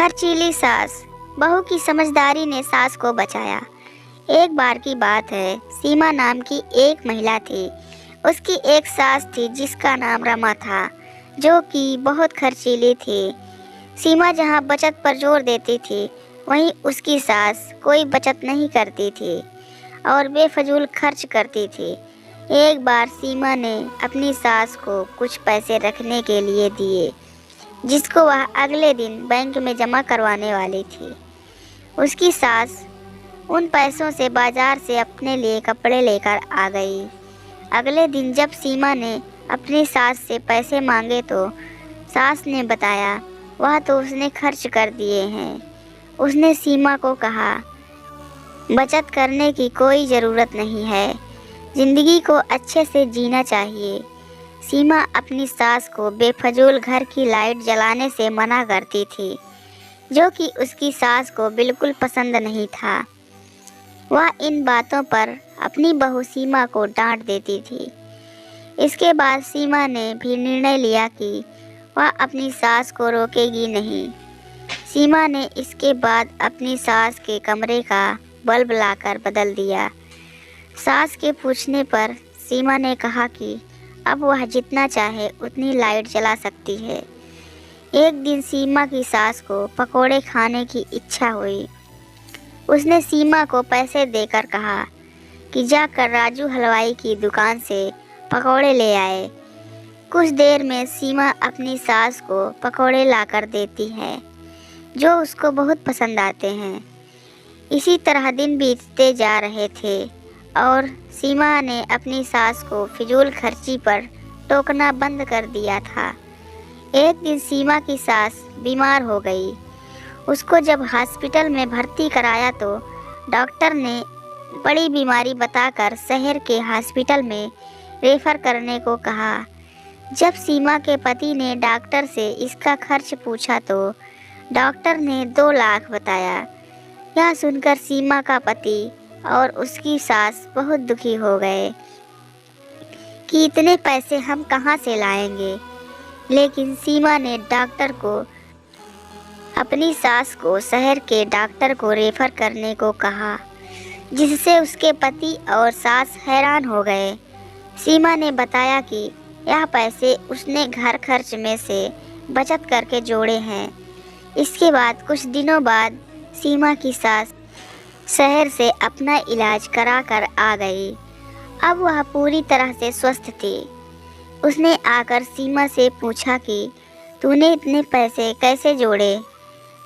खर्चीली सास। बहू की समझदारी ने सास को बचाया। एक बार की बात है, सीमा नाम की एक महिला थी। उसकी एक सास थी जिसका नाम रमा था, जो कि बहुत खर्चीली थी। सीमा जहाँ बचत पर जोर देती थी, वहीं उसकी सास कोई बचत नहीं करती थी और बेफजूल खर्च करती थी। एक बार सीमा ने अपनी सास को कुछ पैसे रखने के लिए दिए, जिसको वह अगले दिन बैंक में जमा करवाने वाली थी। उसकी सास उन पैसों से बाजार से अपने लिए कपड़े लेकर आ गई। अगले दिन जब सीमा ने अपनी सास से पैसे मांगे तो सास ने बताया वह तो उसने खर्च कर दिए हैं। उसने सीमा को कहा, बचत करने की कोई ज़रूरत नहीं है, ज़िंदगी को अच्छे से जीना चाहिए। सीमा अपनी सास को बेफजूल घर की लाइट जलाने से मना करती थी, जो कि उसकी सास को बिल्कुल पसंद नहीं था। वह इन बातों पर अपनी बहू सीमा को डांट देती थी। इसके बाद सीमा ने भी निर्णय लिया कि वह अपनी सास को रोकेगी नहीं। सीमा ने इसके बाद अपनी सास के कमरे का बल्ब लाकर बदल दिया। सास के पूछने पर सीमा ने कहा कि अब वह जितना चाहे उतनी लाइट जला सकती है। एक दिन सीमा की सास को पकोड़े खाने की इच्छा हुई। उसने सीमा को पैसे देकर कहा कि जाकर राजू हलवाई की दुकान से पकोड़े ले आए। कुछ देर में सीमा अपनी सास को पकोड़े लाकर देती है, जो उसको बहुत पसंद आते हैं। इसी तरह दिन बीतते जा रहे थे और सीमा ने अपनी सास को फिजूल खर्ची पर टोकना बंद कर दिया था। एक दिन सीमा की सास बीमार हो गई। उसको जब हॉस्पिटल में भर्ती कराया तो डॉक्टर ने बड़ी बीमारी बताकर शहर के हॉस्पिटल में रेफर करने को कहा। जब सीमा के पति ने डॉक्टर से इसका खर्च पूछा तो डॉक्टर ने 2 लाख बताया। यह सुनकर सीमा का पति और उसकी सास बहुत दुखी हो गए कि इतने पैसे हम कहाँ से लाएंगे। लेकिन सीमा ने डॉक्टर को अपनी सास को शहर के डॉक्टर को रेफर करने को कहा, जिससे उसके पति और सास हैरान हो गए। सीमा ने बताया कि यह पैसे उसने घर खर्च में से बचत करके जोड़े हैं। इसके बाद कुछ दिनों बाद सीमा की सास शहर से अपना इलाज करा कर आ गई। अब वह पूरी तरह से स्वस्थ थी। उसने आकर सीमा से पूछा कि तूने इतने पैसे कैसे जोड़े?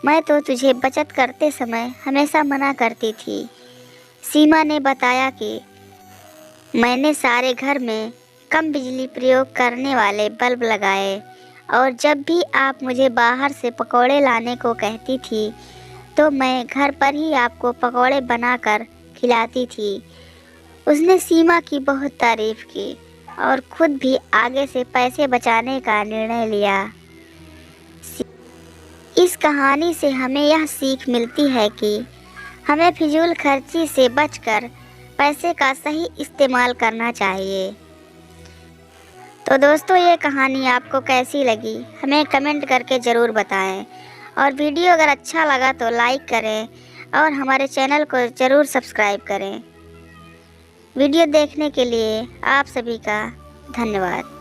मैं तो तुझे बचत करते समय हमेशा मना करती थी। सीमा ने बताया कि मैंने सारे घर में कम बिजली प्रयोग करने वाले बल्ब लगाए और जब भी आप मुझे बाहर से पकौड़े लाने को कहती थी तो मैं घर पर ही आपको पकौड़े बनाकर खिलाती थी। उसने सीमा की बहुत तारीफ की और खुद भी आगे से पैसे बचाने का निर्णय लिया। इस कहानी से हमें यह सीख मिलती है कि हमें फिजूल खर्ची से बचकर पैसे का सही इस्तेमाल करना चाहिए। तो दोस्तों, ये कहानी आपको कैसी लगी हमें कमेंट करके ज़रूर बताएं और वीडियो अगर अच्छा लगा तो लाइक करें और हमारे चैनल को ज़रूर सब्सक्राइब करें। वीडियो देखने के लिए आप सभी का धन्यवाद।